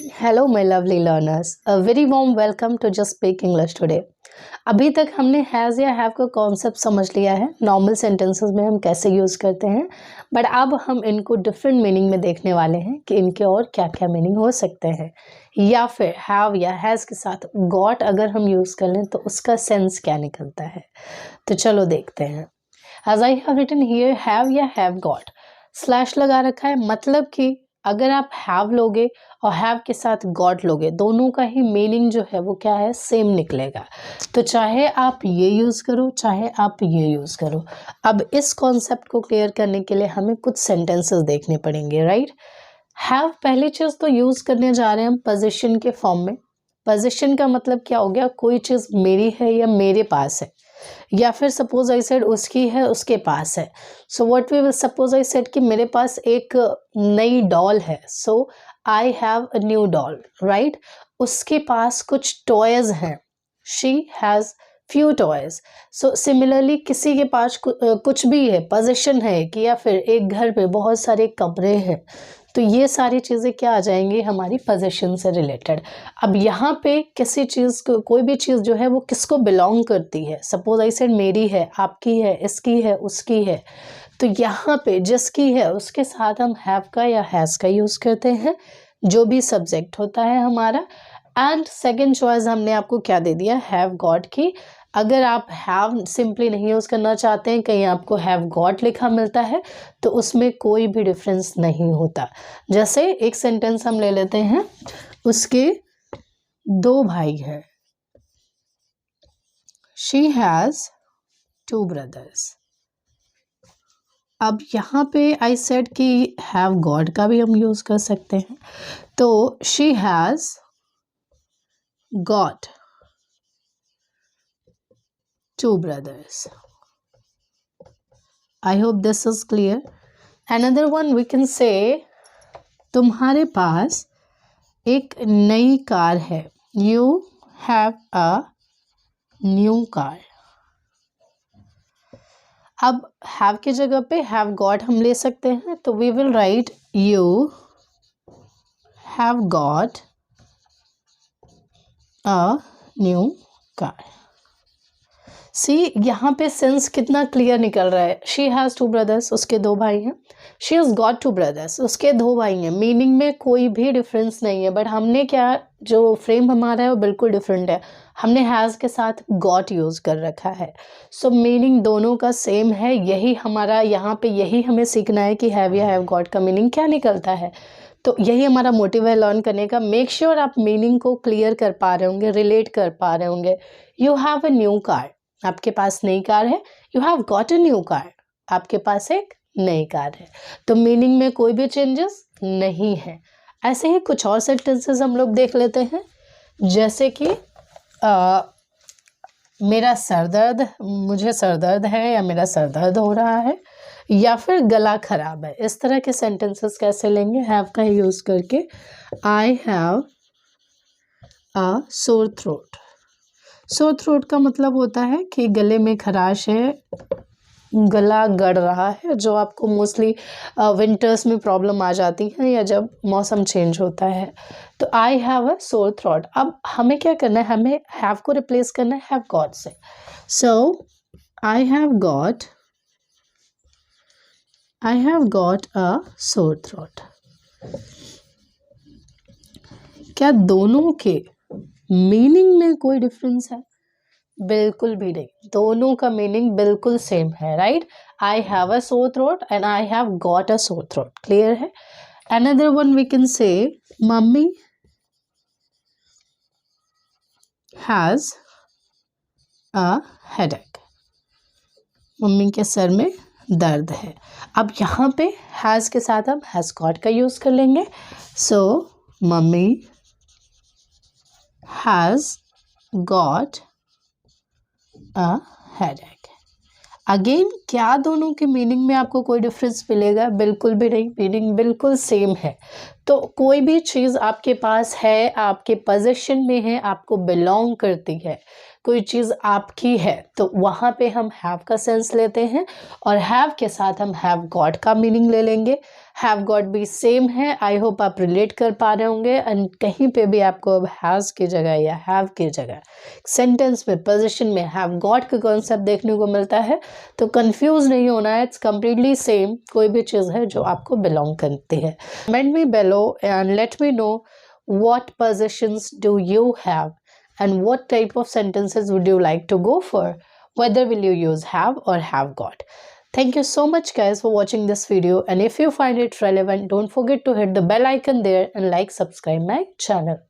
Hello my lovely learners, a very warm welcome to just speak English today. अभी तक हमने has या have का कॉन्सेप्ट समझ लिया है, नॉर्मल सेंटेंसेस में हम कैसे यूज़ करते हैं। बट अब हम इनको डिफरेंट मीनिंग में देखने वाले हैं कि इनके और क्या क्या मीनिंग हो सकते हैं, या फिर हैव या हैज़ के साथ गॉट अगर हम यूज़ कर लें तो उसका सेंस क्या निकलता है। तो चलो देखते हैं। As I have written here have या हैव गॉट, स्लैश लगा रखा है, मतलब कि अगर आप हैव लोगे और हैव के साथ गॉट लोगे, दोनों का ही मीनिंग जो है वो क्या है, सेम निकलेगा। तो चाहे आप ये यूज़ करो चाहे आप ये यूज़ करो। अब इस कॉन्सेप्ट को क्लियर करने के लिए हमें कुछ सेंटेंसेस देखने पड़ेंगे, राइट। हैव पहली चीज़ तो यूज़ करने जा रहे हैं हम पोजीशन के फॉर्म में। पोजीशन का मतलब क्या हो गया, कोई चीज़ मेरी है या मेरे पास है, या फिर सपोज आई सेड उसकी है उसके पास है। So what we will suppose I said कि मेरे पास एक नई डॉल है, so I have a new doll, right. उसके पास कुछ टॉयज हैं, she has few toys. So similarly किसी के पास कुछ भी है, पोजीशन है कि, या फिर एक घर पे बहुत सारे कमरे हैं, तो ये सारी चीज़ें क्या आ जाएंगी, हमारी पोजीशन से रिलेटेड। अब यहाँ पे किसी चीज़ को, कोई भी चीज़ जो है वो किसको बिलोंग करती है, सपोज आई सेड मेरी है, आपकी है, इसकी है, उसकी है, तो यहाँ पे जिसकी है उसके साथ हम हैव का या हैज़ का यूज़ करते हैं, जो भी सब्जेक्ट होता है हमारा। एंड सेकेंड चॉइस हमने आपको क्या दे दिया, हैव गॉट की। अगर आप हैव सिंपली नहीं यूज़ करना चाहते हैं, कहीं आपको हैव गॉट लिखा मिलता है, तो उसमें कोई भी डिफरेंस नहीं होता। जैसे एक सेंटेंस हम ले लेते हैं, उसके दो भाई हैं, शी हैज़ टू ब्रदर्स। अब यहाँ पे आई सेड कि हैव गॉट का भी हम यूज़ कर सकते हैं, तो she has got two brothers. I hope this is clear. Another one we can say, तुम्हारे पास एक नई कार है, you have a new car. अब have की जगह पे have got हम ले सकते हैं, तो we will write you have got a new car. सी यहाँ पे सेंस कितना क्लियर निकल रहा है। शी हैज़ टू ब्रदर्स, उसके दो भाई हैं। She has got two brothers, उसके दो भाई हैं। मीनिंग में कोई भी डिफरेंस नहीं है, बट हमने क्या, जो फ्रेम हमारा है वो बिल्कुल डिफरेंट है। हमने हैज़ के साथ गॉट यूज़ कर रखा है। सो मीनिंग दोनों का सेम है। यही हमारा यहाँ पे, यही हमें सीखना है कि हैव या हैव गॉट का मीनिंग क्या निकलता है। तो यही हमारा मोटिव है लर्न करने का। मेक श्योर आप मीनिंग को क्लियर कर पा रहे होंगे, रिलेट कर पा रहे होंगे। You have a new car, आपके पास नई कार है। You have got a new car, आपके पास एक नई कार है। तो मीनिंग में कोई भी चेंजेस नहीं है। ऐसे ही कुछ और सेंटेंसेस हम लोग देख लेते हैं, जैसे कि मेरा सर दर्द, मुझे सर दर्द है, या मेरा सर दर्द हो रहा है, या फिर गला खराब है। इस तरह के सेंटेंसेस कैसे लेंगे, हैव का यूज़ करके। आई have a sore throat. Sore throat का मतलब होता है कि गले में खराश है, गला गड़ रहा है, जो आपको मोस्टली विंटर्स में प्रॉब्लम आ जाती है या जब मौसम चेंज होता है। तो आई हैव अ सोर थ्रोट। अब हमें क्या करना है, हमें हैव को रिप्लेस करना है हैव गॉट से। सो I have got a sore throat. क्या दोनों के मीनिंग में कोई डिफरेंस है? बिल्कुल भी नहीं, दोनों का मीनिंग बिल्कुल सेम है, right. I have a sore throat and I have got a sore throat, clear है। Another one we can say, mummy has a headache, mummy के सर में दर्द है। अब यहाँ पे हैज के साथ हम हैज गॉट का यूज कर लेंगे। So mummy has got a headache. Again, क्या दोनों के मीनिंग में आपको कोई डिफरेंस मिलेगा? बिल्कुल भी नहीं, मीनिंग बिल्कुल सेम है। तो कोई भी चीज़ आपके पास है, आपके पोजीशन में है, आपको बिलोंग करती है, कोई चीज़ आपकी है तो वहाँ पे हम हैव का सेंस लेते हैं, और हैव के साथ हम हैव गॉट का मीनिंग ले लेंगे। हैव गॉट भी सेम है, आई होप आप रिलेट कर पा रहे होंगे। एंड कहीं पे भी आपको अब हैज़ की जगह या हैव की जगह सेंटेंस में पोजीशन में हैव गॉट का कॉन्सेप्ट देखने को मिलता है तो कंफ्यूज नहीं होना है, इट्स कम्प्लीटली सेम, कोई भी चीज़ है जो आपको बिलोंग करती है। Comment me below and let me know what positions do you have and what type of sentences would you like to go for, whether will you use have or have got. Thank you so much guys for watching this video, and if you find it relevant, don't forget to hit the bell icon there and subscribe my channel.